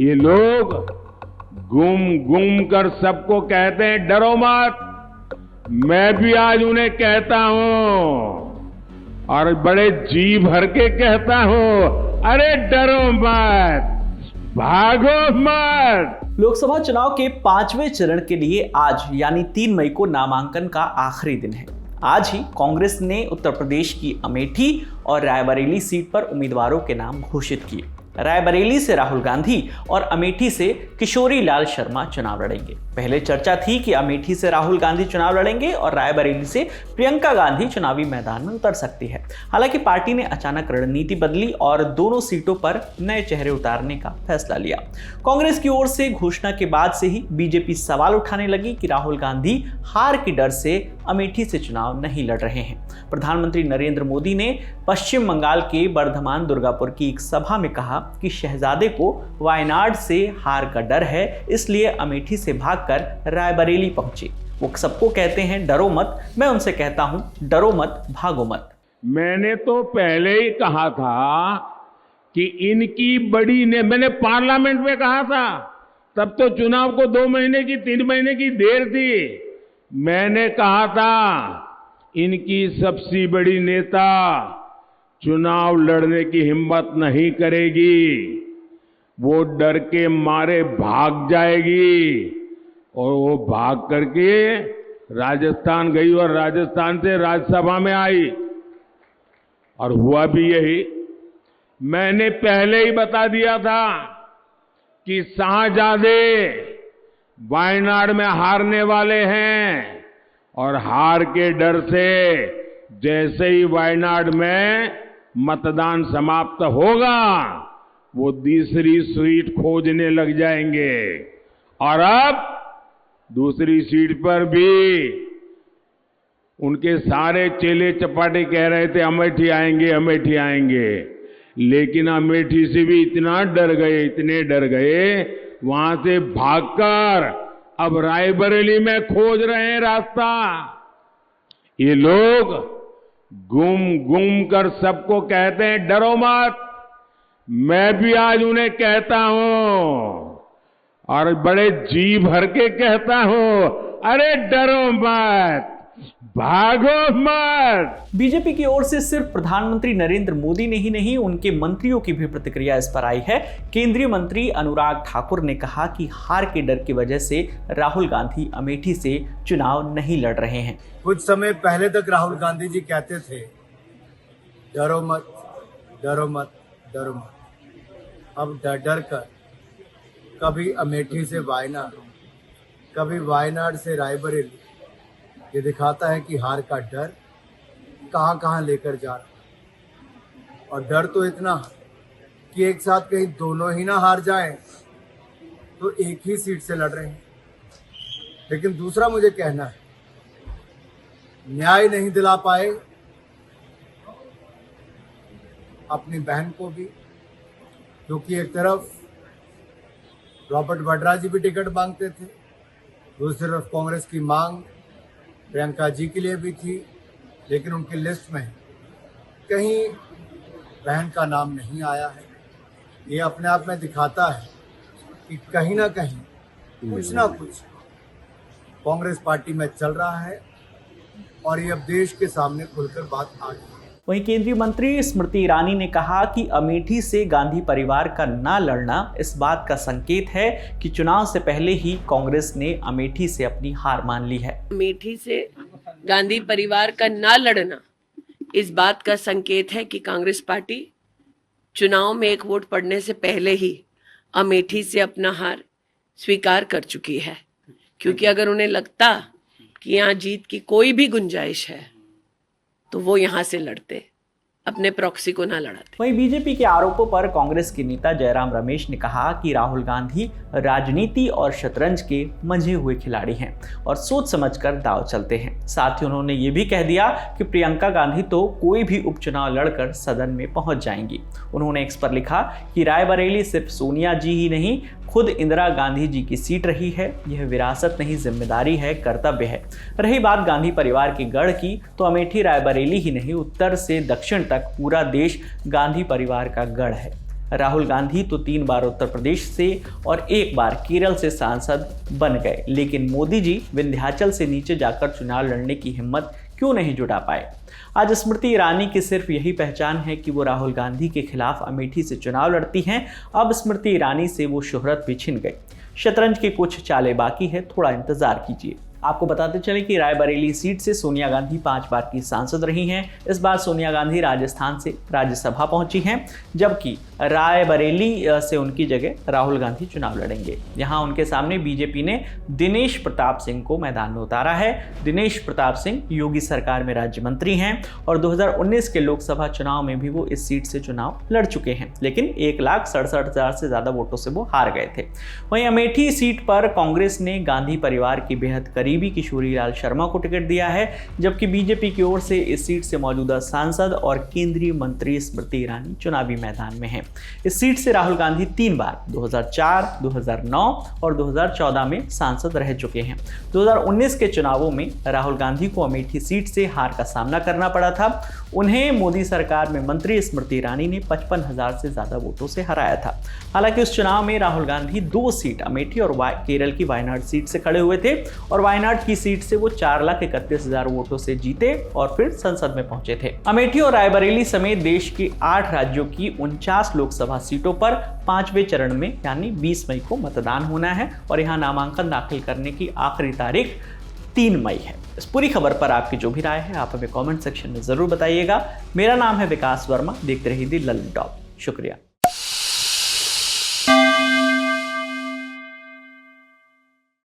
ये लोग घूम घूम कर सबको कहते हैं डरो मत। मैं भी आज उन्हें कहता हूं और बड़े जी भर के कहता हूं, अरे डरो मत, भागो मत। लोकसभा चुनाव के 5वें चरण के लिए आज यानी 3 मई को नामांकन का आखिरी दिन है। आज ही कांग्रेस ने उत्तर प्रदेश की अमेठी और रायबरेली सीट पर उम्मीदवारों के नाम घोषित किए। रायबरेली से राहुल गांधी और अमेठी से किशोरी लाल शर्मा चुनाव लड़ेंगे। पहले चर्चा थी कि अमेठी से राहुल गांधी चुनाव लड़ेंगे और रायबरेली से प्रियंका गांधी चुनावी मैदान में उतर सकती है। हालांकि पार्टी ने अचानक रणनीति बदली और दोनों सीटों पर नए चेहरे उतारने का फैसला लिया। कांग्रेस की ओर से घोषणा के बाद से ही बीजेपी सवाल उठाने लगी कि राहुल गांधी हार के डर से अमेठी से चुनाव नहीं लड़ रहे हैं। प्रधानमंत्री नरेंद्र मोदी ने पश्चिम बंगाल के बर्धमान दुर्गापुर की एक सभा में कहा कि शहजादे को वायनाड से हार का डर है, इसलिए अमेठी से भागकर रायबरेली पहुंचे। वो सबको कहते हैं डरो मत, मैं उनसे कहता हूं डरो मत, भागो मत। मैंने तो पहले ही कहा था कि इनकी बड़ी ने मैंने पार्लियामेंट में कहा था, तब तो चुनाव को 2 महीने की 3 महीने की देर थी। मैंने कहा था इनकी सबसे बड़ी नेता चुनाव लड़ने की हिम्मत नहीं करेगी, वो डर के मारे भाग जाएगी। और वो भाग करके राजस्थान गई और राजस्थान से राज्यसभा में आई और हुआ भी यही। मैंने पहले ही बता दिया था कि शाहजादे वायनाड में हारने वाले हैं और हार के डर से जैसे ही वायनाड में मतदान समाप्त होगा वो दूसरी सीट खोजने लग जाएंगे। और अब दूसरी सीट पर भी उनके सारे चेले चपाटे कह रहे थे अमेठी आएंगे, अमेठी आएंगे, लेकिन अमेठी से भी इतना डर गए, इतने डर गए, वहां से भागकर अब रायबरेली में खोज रहे हैं रास्ता। ये लोग घूम घूम कर सबको कहते हैं डरो मत। मैं भी आज उन्हें कहता हूं और बड़े जी भर के कहता हूं, अरे डरो मत, भागो मत। बीजेपी की ओर से सिर्फ प्रधानमंत्री नरेंद्र मोदी ने ही नहीं, उनके मंत्रियों की भी प्रतिक्रिया इस पर आई है। केंद्रीय मंत्री अनुराग ठाकुर ने कहा कि हार के डर की वजह से राहुल गांधी अमेठी से चुनाव नहीं लड़ रहे हैं। कुछ समय पहले तक राहुल गांधी जी कहते थे डरो मत, डरो मत, डरो मत। अब डर डर कर कभी अमेठी से वायनाड, कभी वायनाड से रायबरेली, ये दिखाता है कि हार का डर कहां कहां लेकर जा रहा है। और डर तो इतना कि एक साथ कहीं दोनों ही ना हार जाएं, तो एक ही सीट से लड़ रहे हैं। लेकिन दूसरा मुझे कहना है, न्याय नहीं दिला पाए अपनी बहन को भी, क्योंकि एक तरफ रॉबर्ट वाड्रा जी भी टिकट मांगते थे, दूसरी तरफ कांग्रेस की मांग प्रियंका जी के लिए भी थी, लेकिन उनकी लिस्ट में कहीं बहन का नाम नहीं आया है। ये अपने आप में दिखाता है कि कहीं ना कहीं कुछ ना कुछ कांग्रेस पार्टी में चल रहा है और ये अब देश के सामने खुलकर बात आ गई है। वहीं केंद्रीय मंत्री स्मृति ईरानी ने कहा कि अमेठी से गांधी परिवार का ना लड़ना इस बात का संकेत है कि चुनाव से पहले ही कांग्रेस ने अमेठी से अपनी हार मान ली है। अमेठी से गांधी परिवार का ना लड़ना इस बात का संकेत है कि कांग्रेस पार्टी चुनाव में एक वोट पड़ने से पहले ही अमेठी से अपना हार स्वीकार कर चुकी है। क्योंकि अगर उन्हें लगता कि यहाँ जीत की कोई भी गुंजाइश है तो वो यहाँ से लड़ते, अपने प्रॉक्सी को ना लड़ाते। वहीं बीजेपी के आरोपों पर कांग्रेस के नेता जयराम रमेश ने कहा कि राहुल गांधी राजनीति और शतरंज के मंझे हुए खिलाड़ी हैं और सोच समझकर दांव चलते हैं। साथ ही उन्होंने ये भी कह दिया कि प्रियंका गांधी तो कोई भी उपचुनाव लड़कर सदन में पहुंच जाएंगी। उन्होंने एक्स पर लिखा कि रायबरेली सिर्फ सोनिया जी ही नहीं, खुद इंदिरा गांधी जी की सीट रही है। यह विरासत नहीं, जिम्मेदारी है, कर्तव्य है। रही बात गांधी परिवार के गढ़ की, तो अमेठी रायबरेली ही नहीं, उत्तर से दक्षिण तक पूरा देश गांधी परिवार का गढ़ है। राहुल गांधी तो 3 बार उत्तर प्रदेश से और 1 बार केरल से सांसद बन गए, लेकिन मोदी जी विंध्याचल से नीचे जाकर चुनाव लड़ने की हिम्मत क्यों नहीं जुटा पाए। आज स्मृति ईरानी की सिर्फ यही पहचान है कि वो राहुल गांधी के खिलाफ अमेठी से चुनाव लड़ती हैं। अब स्मृति ईरानी से वो शोहरत भी छिन गई। शतरंज की कुछ चालें बाकी है, थोड़ा इंतजार कीजिए। आपको बताते चले कि रायबरेली सीट से सोनिया गांधी 5 बार की सांसद रही हैं। इस बार सोनिया गांधी राजस्थान से राज्यसभा पहुंची हैं, जबकि रायबरेली से उनकी जगह राहुल गांधी चुनाव लड़ेंगे। यहां उनके सामने बीजेपी ने दिनेश प्रताप सिंह को मैदान में उतारा है। दिनेश प्रताप सिंह योगी सरकार में राज्य मंत्री हैं और 2019 के लोकसभा चुनाव में भी वो इस सीट से चुनाव लड़ चुके हैं, लेकिन 1,67,000 से ज्यादा वोटों से वो हार गए थे। वहीं अमेठी सीट पर कांग्रेस ने गांधी परिवार की बेहद करीबी किशोरी लाल शर्मा को टिकट दिया है, जबकि बीजेपी की ओर से इस सीट से मौजूदा सांसद और केंद्रीय मंत्री स्मृति ईरानी चुनावी मैदान में हैं। इस सीट से राहुल गांधी 3 बार 2004, 2009 और 2014 में सांसद रह चुके हैं। 2019 के चुनावों में राहुल गांधी को अमेठी सीट से हार का सामना करना पड़ा था। उन्हें मोदी सरकार में मंत्री स्मृति ईरानी ने 55,000 से ज्यादा वोटों से हराया था। हालांकि उस चुनाव में राहुल गांधी 2 सीट अमेठी और केरल की वायनाड सीट से खड़े हुए थे और वायनाड की सीट से वो 4,31,000 वोटों से जीते और फिर संसद में पहुंचे थे। अमेठी और रायबरेली समेत देश के 8 राज्यों की 49 लोकसभा सीटों पर 5वें चरण में यानी 20 मई को मतदान होना है और यहाँ नामांकन दाखिल करने की आखिरी तारीख 3 मई है। इस पूरी खबर पर आपकी जो भी राय है आप हमें कमेंट सेक्शन में जरूर बताइएगा। मेरा नाम है विकास वर्मा, देखते रहिए लल्लन टॉप। शुक्रिया।